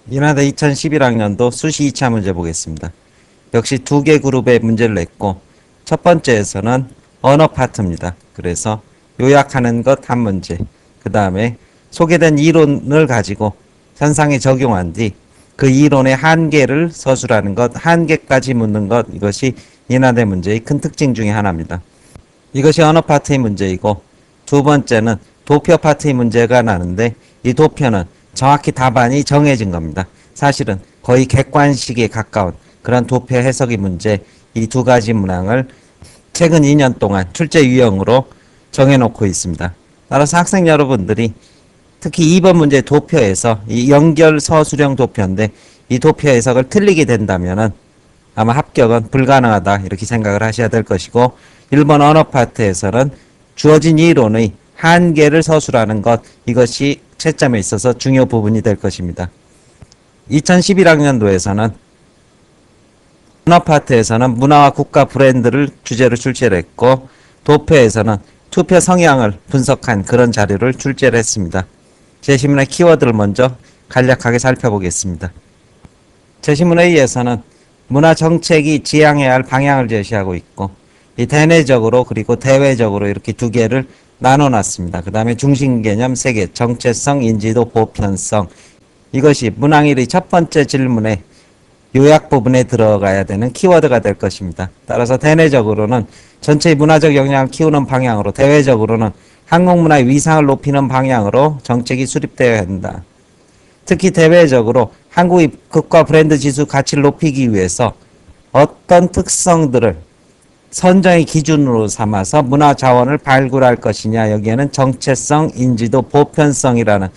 인하대 2011학년도 수시 2차 문제 보겠습니다. 역시 두 개 그룹의 문제를 냈고 첫 번째에서는 언어 파트입니다. 그래서 요약하는 것 한 문제, 그 다음에 소개된 이론을 가지고 현상에 적용한 뒤 그 이론의 한계를 서술하는 것, 한계까지 묻는 것, 이것이 인하대 문제의 큰 특징 중에 하나입니다. 이것이 언어 파트의 문제이고, 두 번째는 도표 파트의 문제가 나는데 이 도표는 정확히 답안이 정해진 겁니다. 사실은 거의 객관식에 가까운 그런 도표 해석의 문제, 이 두 가지 문항을 최근 2년 동안 출제 유형으로 정해놓고 있습니다. 따라서 학생 여러분들이 특히 2번 문제 도표에서 이 연결 서술형 도표인데 이 도표 해석을 틀리게 된다면은 아마 합격은 불가능하다 이렇게 생각을 하셔야 될 것이고, 1번 언어 파트에서는 주어진 이론의 한계를 서술하는 것, 이것이 채점에 있어서 중요 부분이 될 것입니다. 2011학년도에서는 언어 파트에서는 문화와 국가 브랜드를 주제로 출제를 했고, 도표에서는 투표 성향을 분석한 그런 자료를 출제를 했습니다. 제시문의 키워드를 먼저 간략하게 살펴보겠습니다. 제시문 A에서는 문화 정책이 지향해야 할 방향을 제시하고 있고, 이 대내적으로 그리고 대외적으로 이렇게 두 개를 나눠놨습니다. 그 다음에 중심 개념 3개, 정체성, 인지도, 보편성. 이것이 문항일의 첫 번째 질문에 요약 부분에 들어가야 되는 키워드가 될 것입니다. 따라서 대내적으로는 전체의 문화적 역량을 키우는 방향으로, 대외적으로는 한국 문화의 위상을 높이는 방향으로 정책이 수립되어야 한다. 특히 대외적으로 한국의 국가 브랜드 지수 가치를 높이기 위해서 어떤 특성들을 선정의 기준으로 삼아서 문화 자원을 발굴할 것이냐, 여기에는 정체성, 인지도, 보편성이라는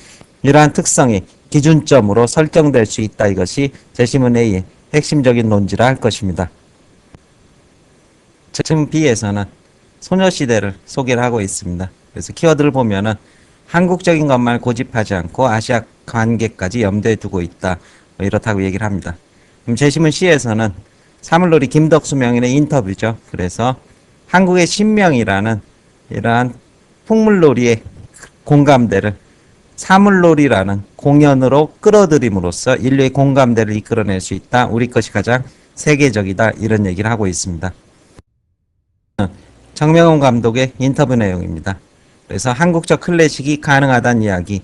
이러한 특성이 기준점으로 설정될 수 있다. 이것이 제시문 A의 핵심적인 논지라 할 것입니다. 제시문 B에서는 소녀시대를 소개를 하고 있습니다. 그래서 키워드를 보면은 한국적인 것만 고집하지 않고 아시아 관계까지 염두에 두고 있다, 뭐 이렇다고 얘기를 합니다. 그럼 제시문 C에서는 사물놀이 김덕수 명인의 인터뷰죠. 그래서 한국의 신명이라는 이러한 풍물놀이의 공감대를 사물놀이라는 공연으로 끌어들임으로써 인류의 공감대를 이끌어낼 수 있다. 우리 것이 가장 세계적이다. 이런 얘기를 하고 있습니다. 정명훈 감독의 인터뷰 내용입니다. 그래서 한국적 클래식이 가능하다는 이야기,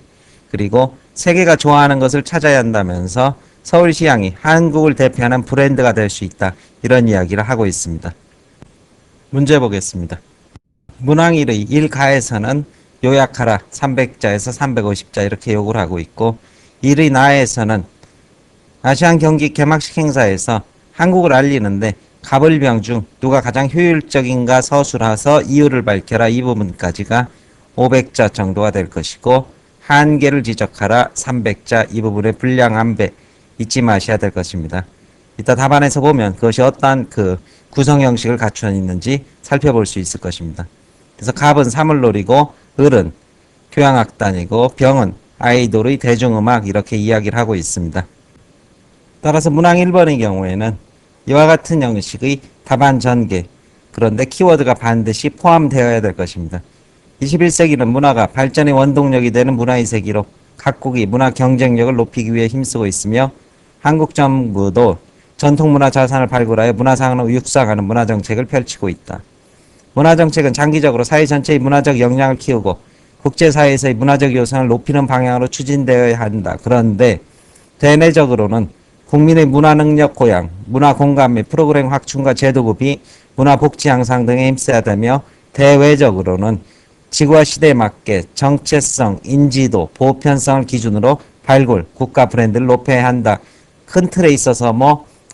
그리고 세계가 좋아하는 것을 찾아야 한다면서 서울시향이 한국을 대표하는 브랜드가 될 수 있다. 이런 이야기를 하고 있습니다. 문제 보겠습니다. 문항1의 1가에서는 요약하라 300자에서 350자 이렇게 요구를 하고 있고, 1의 나에서는 아시안 경기 개막식 행사에서 한국을 알리는데 갑을병 중 누가 가장 효율적인가 서술해서 이유를 밝혀라, 이 부분까지가 500자 정도가 될 것이고, 한계를 지적하라 300자, 이 부분의 분량 안배 잊지 마셔야 될 것입니다. 이따 답안에서 보면 그것이 어떠한 그 구성 형식을 갖추어 있는지 살펴볼 수 있을 것입니다. 그래서 갑은 사물놀이고, 을은 교향악단이고, 병은 아이돌의 대중음악, 이렇게 이야기를 하고 있습니다. 따라서 문항 1번의 경우에는 이와 같은 형식의 답안 전개, 그런데 키워드가 반드시 포함되어야 될 것입니다. 21세기는 문화가 발전의 원동력이 되는 문화의 세기로 각국이 문화 경쟁력을 높이기 위해 힘쓰고 있으며, 한국 정부도 전통문화 자산을 발굴하여 문화상을 육성하는 문화정책을 펼치고 있다. 문화정책은 장기적으로 사회 전체의 문화적 역량을 키우고 국제사회에서의 문화적 요소를 높이는 방향으로 추진되어야 한다. 그런데 대내적으로는 국민의 문화능력 고양, 문화공감 및 프로그램 확충과 제도급이 문화복지 향상 등에 힘써야 되며, 대외적으로는 지구와 시대에 맞게 정체성, 인지도, 보편성을 기준으로 발굴, 국가 브랜드를 높여야 한다. 큰 틀에 있어서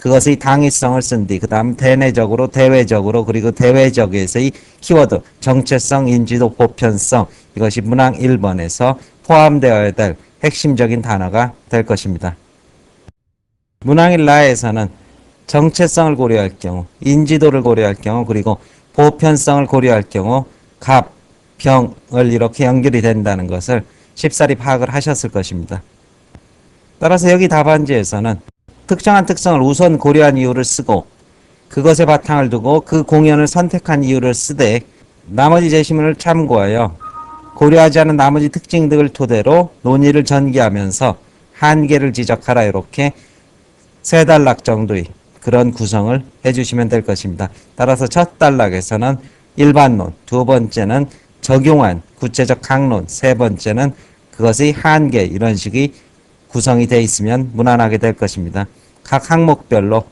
그것의 당위성을 쓴 뒤, 그 다음 대내적으로, 대외적으로, 그리고 대외적에서의 키워드, 정체성, 인지도, 보편성, 이것이 문항 1번에서 포함되어야 될 핵심적인 단어가 될 것입니다. 문항 1라에서는 정체성을 고려할 경우, 인지도를 고려할 경우, 그리고 보편성을 고려할 경우 갑, 병을 이렇게 연결이 된다는 것을 쉽사리 파악을 하셨을 것입니다. 따라서 여기 답안지에서는 특정한 특성을 우선 고려한 이유를 쓰고, 그것에 바탕을 두고 그 공연을 선택한 이유를 쓰되, 나머지 제시문을 참고하여 고려하지 않은 나머지 특징 등을 토대로 논의를 전개하면서 한계를 지적하라 이렇게 세 단락 정도의 그런 구성을 해주시면 될 것입니다. 따라서 첫 단락에서는 일반론, 두 번째는 적용한 구체적 강론, 세 번째는 그것의 한계 이런 식의 구성이 되어 있으면 무난하게 될 것입니다. 각 항목별로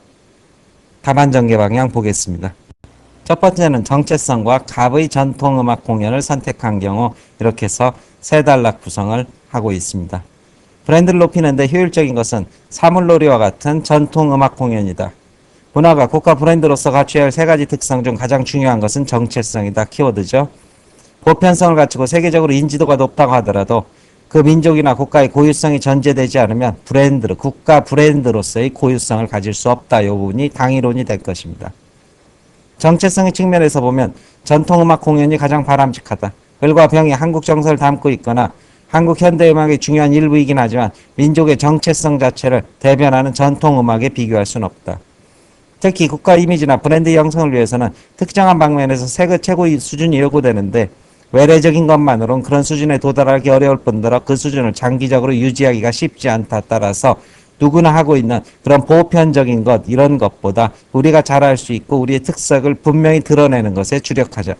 답안 전개 방향 보겠습니다. 첫 번째는 정체성과 갑의 전통음악 공연을 선택한 경우 이렇게 해서 세 단락 구성을 하고 있습니다. 브랜드를 높이는 데 효율적인 것은 사물놀이와 같은 전통음악 공연이다. 문화가 국가 브랜드로서 갖춰야 할 세 가지 특성 중 가장 중요한 것은 정체성이다. 키워드죠. 보편성을 갖추고 세계적으로 인지도가 높다고 하더라도 그 민족이나 국가의 고유성이 전제되지 않으면 국가 브랜드로서의 고유성을 가질 수 없다. 이 부분이 당위론이 될 것입니다. 정체성의 측면에서 보면 전통음악 공연이 가장 바람직하다. 을과 병이 한국 정서를 담고 있거나 한국 현대음악의 중요한 일부이긴 하지만 민족의 정체성 자체를 대변하는 전통음악에 비교할 수는 없다. 특히 국가 이미지나 브랜드 형성을 위해서는 특정한 방면에서 최고의 수준이 요구되는데 외래적인 것만으로는 그런 수준에 도달하기 어려울 뿐더러 그 수준을 장기적으로 유지하기가 쉽지 않다. 따라서 누구나 하고 있는 그런 보편적인 것 이런 것보다 우리가 잘할 수 있고 우리의 특색을 분명히 드러내는 것에 주력하자.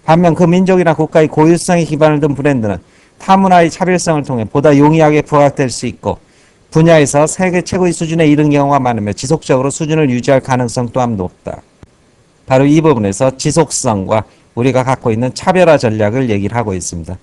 반면 그 민족이나 국가의 고유성에 기반을 둔 브랜드는 타문화의 차별성을 통해 보다 용이하게 부각될 수 있고 분야에서 세계 최고의 수준에 이른 경우가 많으며 지속적으로 수준을 유지할 가능성 또한 높다. 바로 이 부분에서 지속성과 우리가 갖고 있는 차별화 전략을 얘기를 하고 있습니다.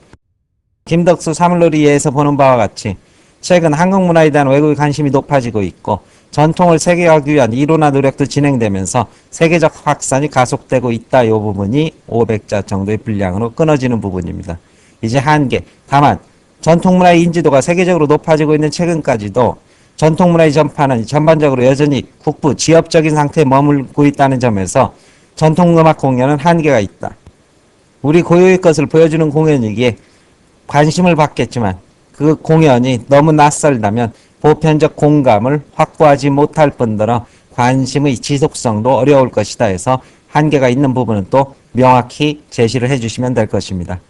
김덕수 사물놀이에서 보는 바와 같이 최근 한국 문화에 대한 외국의 관심이 높아지고 있고 전통을 세계화하기 위한 이론화 노력도 진행되면서 세계적 확산이 가속되고 있다. 이 부분이 500자 정도의 분량으로 끊어지는 부분입니다. 이제 한계. 다만 전통문화의 인지도가 세계적으로 높아지고 있는 최근까지도 전통문화의 전파는 전반적으로 여전히 국부, 지역적인 상태에 머물고 있다는 점에서 전통음악 공연은 한계가 있다. 우리 고유의 것을 보여주는 공연이기에 관심을 받겠지만 그 공연이 너무 낯설다면 보편적 공감을 확보하지 못할 뿐더러 관심의 지속성도 어려울 것이다 해서 한계가 있는 부분은 또 명확히 제시를 해주시면 될 것입니다.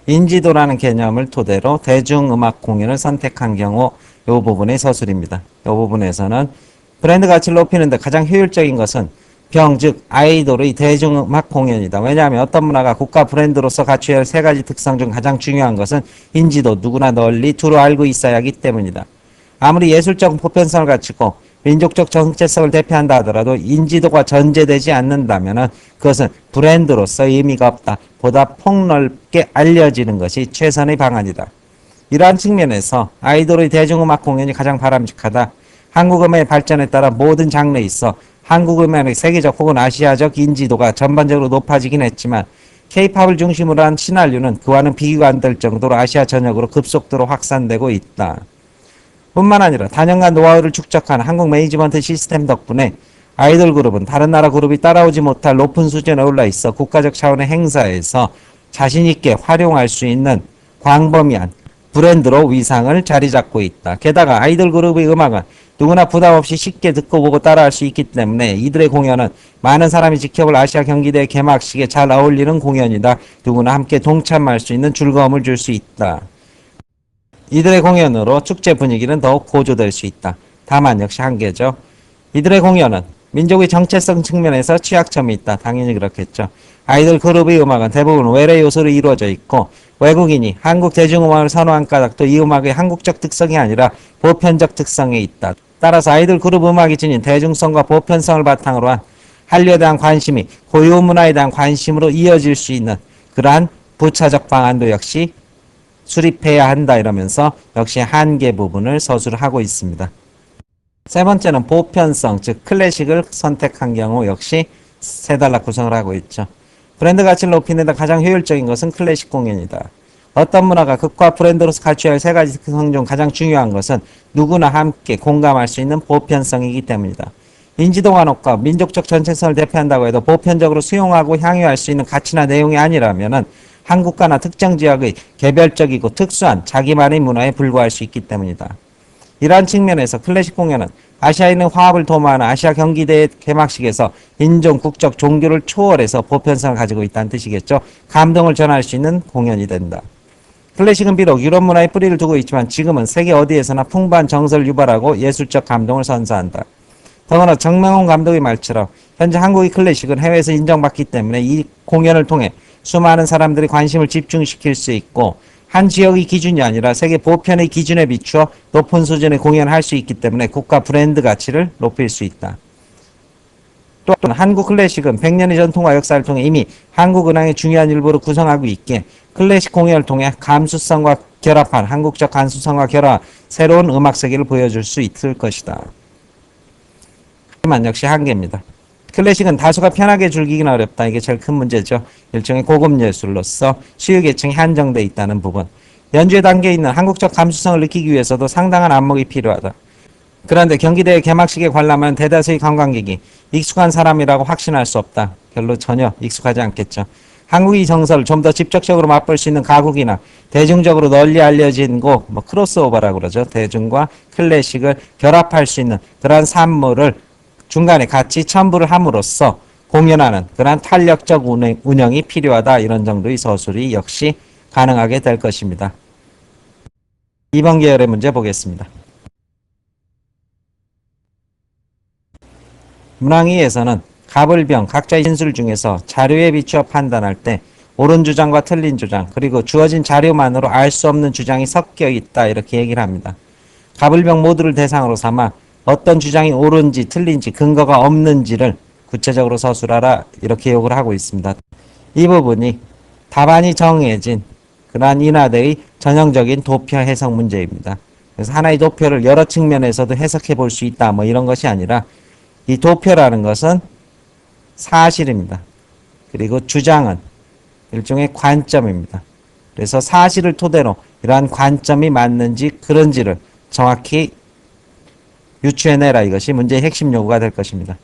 인지도라는 개념을 토대로 대중음악 공연을 선택한 경우 이 부분의 서술입니다. 이 부분에서는 브랜드 가치를 높이는 데 가장 효율적인 것은 즉 아이돌의 대중음악 공연이다. 왜냐하면 어떤 문화가 국가 브랜드로서 갖춰야 할 세 가지 특성 중 가장 중요한 것은 인지도, 누구나 널리 두루 알고 있어야 하기 때문이다. 아무리 예술적 보편성을 갖추고 민족적 정체성을 대표한다 하더라도 인지도가 전제되지 않는다면 그것은 브랜드로서 의미가 없다. 보다 폭넓게 알려지는 것이 최선의 방안이다. 이러한 측면에서 아이돌의 대중음악 공연이 가장 바람직하다. 한국 음악의 발전에 따라 모든 장르에 있어 한국 음악의 세계적 혹은 아시아적 인지도가 전반적으로 높아지긴 했지만 K-팝을 중심으로 한 신한류는 그와는 비교가 안 될 정도로 아시아 전역으로 급속도로 확산되고 있다. 뿐만 아니라 단연간 노하우를 축적한 한국 매니지먼트 시스템 덕분에 아이돌 그룹은 다른 나라 그룹이 따라오지 못할 높은 수준에 올라 있어 국가적 차원의 행사에서 자신있게 활용할 수 있는 광범위한 브랜드로 위상을 자리 잡고 있다. 게다가 아이돌 그룹의 음악은 누구나 부담 없이 쉽게 듣고 보고 따라할 수 있기 때문에 이들의 공연은 많은 사람이 지켜볼 아시아 경기대 개막식에 잘 어울리는 공연이다. 누구나 함께 동참할 수 있는 즐거움을 줄 수 있다. 이들의 공연으로 축제 분위기는 더욱 고조될 수 있다. 다만 역시 한계죠. 이들의 공연은 민족의 정체성 측면에서 취약점이 있다. 당연히 그렇겠죠. 아이돌 그룹의 음악은 대부분 외래 요소로 이루어져 있고 외국인이 한국 대중음악을 선호한 까닭도 이 음악의 한국적 특성이 아니라 보편적 특성에 있다. 따라서 아이돌 그룹 음악이 지닌 대중성과 보편성을 바탕으로 한 한류에 대한 관심이 고유 문화에 대한 관심으로 이어질 수 있는 그러한 부차적 방안도 역시 수립해야 한다 이러면서 역시 한계 부분을 서술을 하고 있습니다. 세 번째는 보편성, 즉 클래식을 선택한 경우 역시 세 단락 구성을 하고 있죠. 브랜드 가치를 높이는 데 가장 효율적인 것은 클래식 공연이다. 어떤 문화가 극과 브랜드로서 갖춰야 할 세 가지 특성 중 가장 중요한 것은 누구나 함께 공감할 수 있는 보편성이기 때문이다. 인지도가 높고 민족적 전체성을 대표한다고 해도 보편적으로 수용하고 향유할 수 있는 가치나 내용이 아니라면은 한국가나 특정 지역의 개별적이고 특수한 자기만의 문화에 불과할 수 있기 때문이다. 이러한 측면에서 클래식 공연은 아시아에 있는 화합을 도모하는 아시아 경기대회 개막식에서 인종, 국적, 종교를 초월해서 보편성을 가지고 있다는 뜻이겠죠. 감동을 전할 수 있는 공연이 된다. 클래식은 비록 유럽 문화의 뿌리를 두고 있지만 지금은 세계 어디에서나 풍부한 정서를 유발하고 예술적 감동을 선사한다. 더구나 정명훈 감독의 말처럼 현재 한국의 클래식은 해외에서 인정받기 때문에 이 공연을 통해 수많은 사람들이 관심을 집중시킬 수 있고 한 지역의 기준이 아니라 세계 보편의 기준에 비추어 높은 수준의 공연을 할 수 있기 때문에 국가 브랜드 가치를 높일 수 있다. 또한 한국 클래식은 100년의 전통과 역사를 통해 이미 한국 은항의 중요한 일부를 구성하고 있기에 클래식 공연을 통해 감수성과 결합한 한국적 감수성과 결합한 새로운 음악 세계를 보여줄 수 있을 것이다. 하지만 역시 한계입니다. 클래식은 다수가 편하게 즐기기는 어렵다. 이게 제일 큰 문제죠. 일종의 고급 예술로서 수요 계층이 한정되어 있다는 부분. 연주의 단계에 있는 한국적 감수성을 느끼기 위해서도 상당한 안목이 필요하다. 그런데 경기대회 개막식에 관람하는 대다수의 관광객이 익숙한 사람이라고 확신할 수 없다. 별로 전혀 익숙하지 않겠죠. 한국의 정서를 좀 더 직접적으로 맛볼 수 있는 가곡이나 대중적으로 널리 알려진 곡, 크로스오버라고 그러죠. 대중과 클래식을 결합할 수 있는 그러한 산물을 중간에 같이 첨부를 함으로써 공연하는 그러한 탄력적 운영이 필요하다. 이런 정도의 서술이 역시 가능하게 될 것입니다. 2번 계열의 문제 보겠습니다. 문항위에서는 갑을병 각자의 진술 중에서 자료에 비추어 판단할 때 옳은 주장과 틀린 주장 그리고 주어진 자료만으로 알 수 없는 주장이 섞여 있다 이렇게 얘기를 합니다. 갑을병 모두를 대상으로 삼아 어떤 주장이 옳은지 틀린지 근거가 없는지를 구체적으로 서술하라 이렇게 요구를 하고 있습니다. 이 부분이 답안이 정해진 그러한 인하대의 전형적인 도표 해석 문제입니다. 그래서 하나의 도표를 여러 측면에서도 해석해 볼 수 있다 이런 것이 아니라 이 도표라는 것은 사실입니다. 그리고 주장은 일종의 관점입니다. 그래서 사실을 토대로 이러한 관점이 맞는지 그런지를 정확히 유추해내라. 이것이 문제의 핵심 요구가 될 것입니다.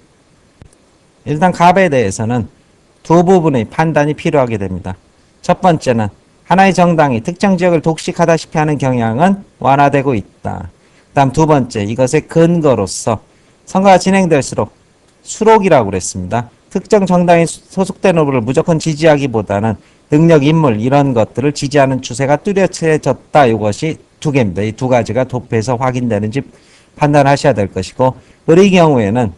일단 갑에 대해서는 두 부분의 판단이 필요하게 됩니다. 첫 번째는 하나의 정당이 특정 지역을 독식하다시피 하는 경향은 완화되고 있다. 다음 두 번째, 이것의 근거로서 선거가 진행될수록 수록이라고 그랬습니다. 특정 정당이 소속된 후보를 무조건 지지하기보다는 능력, 인물 이런 것들을 지지하는 추세가 뚜렷해졌다. 이것이 두 개입니다. 이 두 가지가 도표에서 확인되는지 판단하셔야 될 것이고 을의 경우에는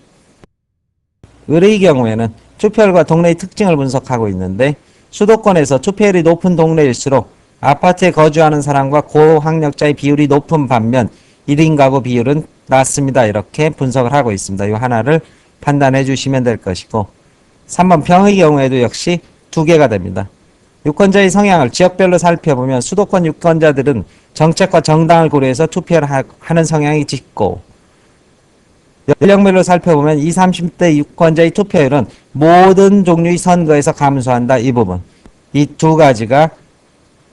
투표율과 동네의 특징을 분석하고 있는데 수도권에서 투표율이 높은 동네일수록 아파트에 거주하는 사람과 고학력자의 비율이 높은 반면 1인 가구 비율은 낮습니다. 이렇게 분석을 하고 있습니다. 이 하나를 판단해 주시면 될 것이고 3번 병의 경우에도 역시 두 개가 됩니다. 유권자의 성향을 지역별로 살펴보면 수도권 유권자들은 정책과 정당을 고려해서 투표를 하는 성향이 짙고 연령별로 살펴보면 20, 30대 유권자의 투표율은 모든 종류의 선거에서 감소한다. 이 부분. 이 두 가지가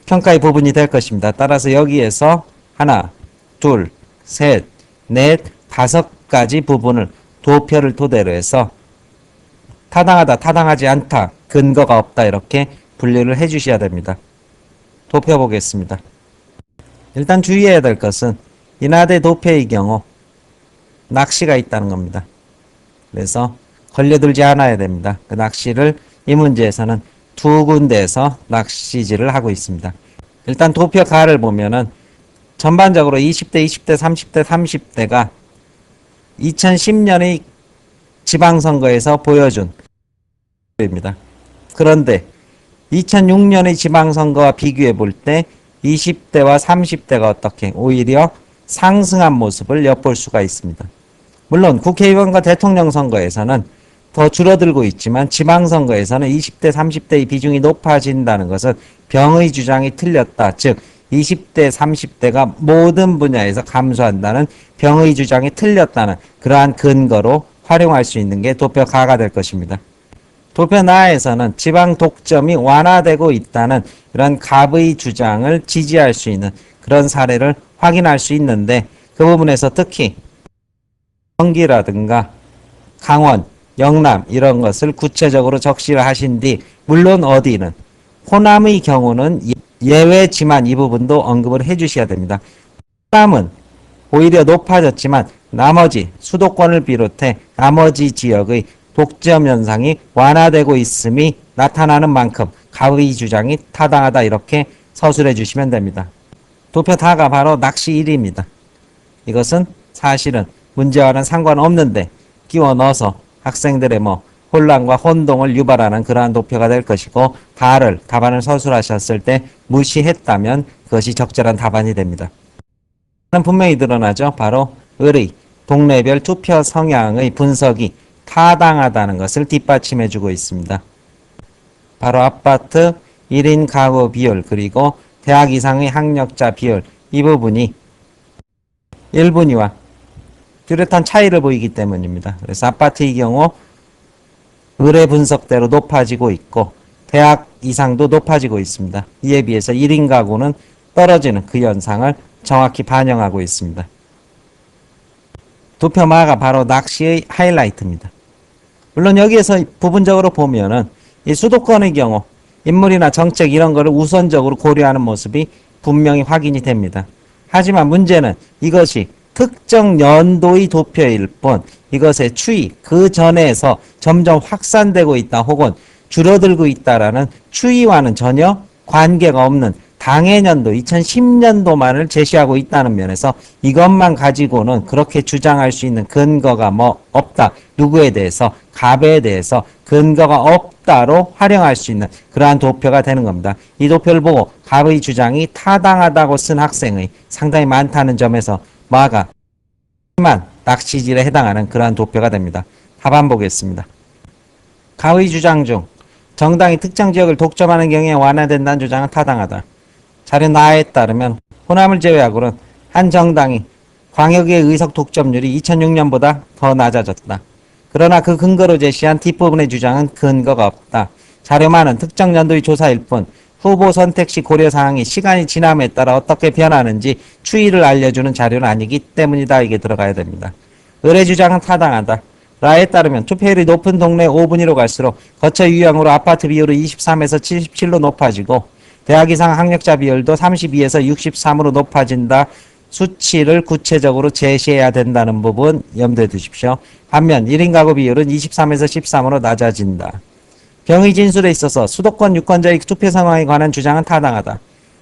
평가의 부분이 될 것입니다. 따라서 여기에서 하나, 둘, 셋, 넷, 다섯 가지 부분을 도표를 토대로 해서 타당하다, 타당하지 않다, 근거가 없다 이렇게 분류를 해 주셔야 됩니다. 도표 보겠습니다. 일단 주의해야 될 것은 인하대 도표의 경우 낚시가 있다는 겁니다. 그래서 걸려들지 않아야 됩니다. 그 낚시를 이 문제에서는 두 군데에서 낚시질을 하고 있습니다. 일단 도표 가를 보면은 전반적으로 20대, 20대, 30대, 30대가 2010년의 지방선거에서 보여준 입니다. 그런데 2006년의 지방선거와 비교해 볼 때 20대와 30대가 어떻게 오히려 상승한 모습을 엿볼 수가 있습니다. 물론 국회의원과 대통령 선거에서는 더 줄어들고 있지만 지방선거에서는 20대, 30대의 비중이 높아진다는 것은 병의 주장이 틀렸다. 즉 20대, 30대가 모든 분야에서 감소한다는 병의 주장이 틀렸다는 그러한 근거로 활용할 수 있는 게 도표 가가 될 것입니다. 도표 나에서는 지방 독점이 완화되고 있다는 그런 갑의 주장을 지지할 수 있는 그런 사례를 확인할 수 있는데 그 부분에서 특히 경기라든가 강원, 영남 이런 것을 구체적으로 적시를 하신 뒤 물론 어디는 호남의 경우는 예외지만 이 부분도 언급을 해 주셔야 됩니다. 호남은 오히려 높아졌지만 나머지 수도권을 비롯해 나머지 지역의 독점 현상이 완화되고 있음이 나타나는 만큼 갑의 주장이 타당하다 이렇게 서술해 주시면 됩니다. 도표 다가 바로 낚시 1입니다. 이것은 사실은 문제와는 상관없는데 끼워 넣어서 학생들의 혼란과 혼동을 유발하는 그러한 도표가 될 것이고, 답안을 서술하셨을 때 무시했다면 그것이 적절한 답안이 됩니다. 분명히 드러나죠. 바로 을의 동네별 투표 성향의 분석이 타당하다는 것을 뒷받침해 주고 있습니다. 바로 아파트 1인 가구 비율 그리고 대학 이상의 학력자 비율, 이 부분이 1분위와 뚜렷한 차이를 보이기 때문입니다. 그래서 아파트의 경우 을의 분석대로 높아지고 있고 대학 이상도 높아지고 있습니다. 이에 비해서 1인 가구는 떨어지는 그 현상을 정확히 반영하고 있습니다. 도표마가 바로 낚시의 하이라이트입니다. 물론 여기에서 부분적으로 보면은 이 수도권의 경우 인물이나 정책 이런 거를 우선적으로 고려하는 모습이 분명히 확인이 됩니다. 하지만 문제는 이것이 특정 연도의 도표일 뿐 이것의 추이, 그 전에서 점점 확산되고 있다 혹은 줄어들고 있다라는 추이와는 전혀 관계가 없는 당해년도 2010년도만을 제시하고 있다는 면에서 이것만 가지고는 그렇게 주장할 수 있는 근거가 없다. 누구에 대해서, 갑에 대해서 근거가 없다로 활용할 수 있는 그러한 도표가 되는 겁니다. 이 도표를 보고 갑의 주장이 타당하다고 쓴 학생이 상당히 많다는 점에서 마가 심한 낚시질에 해당하는 그러한 도표가 됩니다. 답안 보겠습니다. 가의 주장 중 정당이 특정 지역을 독점하는 경우에 완화된다는 주장은 타당하다. 자료 나에 따르면 호남을 제외하고는 한 정당이 광역의 의석 독점률이 2006년보다 더 낮아졌다. 그러나 그 근거로 제시한 뒷부분의 주장은 근거가 없다. 자료만은 특정 연도의 조사일 뿐 후보 선택 시 고려사항이 시간이 지남에 따라 어떻게 변하는지 추이를 알려주는 자료는 아니기 때문이다. 이게 들어가야 됩니다. 을의 주장은 타당하다. 라에 따르면 투표율이 높은 동네 5분위로 갈수록 거처 유형으로 아파트 비율이 23에서 77로 높아지고 대학 이상 학력자 비율도 32에서 63으로 높아진다. 수치를 구체적으로 제시해야 된다는 부분 염두에 두십시오. 반면 1인 가구 비율은 23에서 13으로 낮아진다. 병의 진술에 있어서 수도권 유권자의 투표 상황에 관한 주장은 타당하다.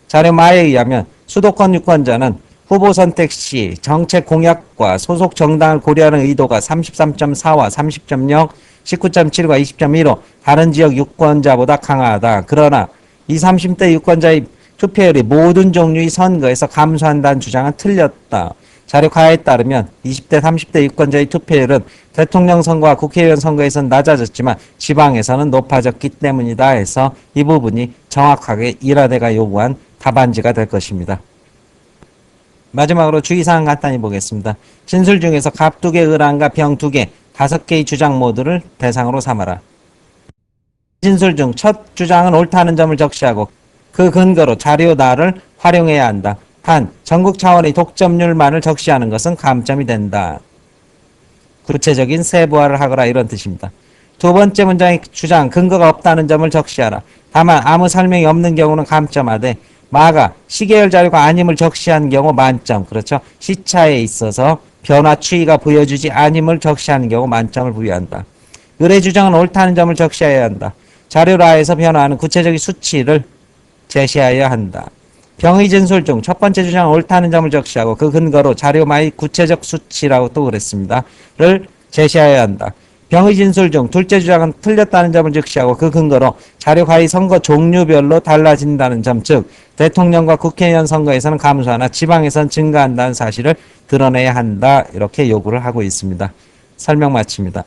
자료 마에 의하면 수도권 유권자는 후보 선택 시 정책 공약과 소속 정당을 고려하는 의도가 33.4와 30.0, 19.7과 20.15 다른 지역 유권자보다 강하다. 그러나 20, 30대 유권자의 투표율이 모든 종류의 선거에서 감소한다는 주장은 틀렸다. 자료가에 따르면 20대, 30대 유권자의 투표율은 대통령 선거와 국회의원 선거에서는 낮아졌지만 지방에서는 높아졌기 때문이다 해서 이 부분이 정확하게 일화대가 요구한 답안지가 될 것입니다. 마지막으로 주의사항 간단히 보겠습니다. 진술 중에서 갑 2개, 을 1과 병 2개, 5개의 주장 모두를 대상으로 삼아라. 진술 중 첫 주장은 옳다는 점을 적시하고 그 근거로 자료 나를 활용해야 한다. 단 전국 차원의 독점률만을 적시하는 것은 감점이 된다. 구체적인 세부화를 하거라 이런 뜻입니다. 두 번째 문장의 주장 근거가 없다는 점을 적시하라. 다만 아무 설명이 없는 경우는 감점하되 마가 시계열 자료가 아님을 적시한 경우 만점. 그렇죠. 시차에 있어서 변화 추이가 보여주지 아님을 적시하는 경우 만점을 부여한다. 을의 주장은 옳다는 점을 적시해야 한다. 자료라에서 변화하는 구체적인 수치를 제시하여야 한다. 병의 진술 중 첫 번째 주장은 옳다는 점을 적시하고 그 근거로 자료마의 구체적 수치라고 또 그랬습니다. 를 제시하여야 한다. 병의 진술 중 둘째 주장은 틀렸다는 점을 적시하고 그 근거로 자료가의 선거 종류별로 달라진다는 점, 즉 대통령과 국회의원 선거에서는 감소하나 지방에서는 증가한다는 사실을 드러내야 한다. 이렇게 요구를 하고 있습니다. 설명 마칩니다.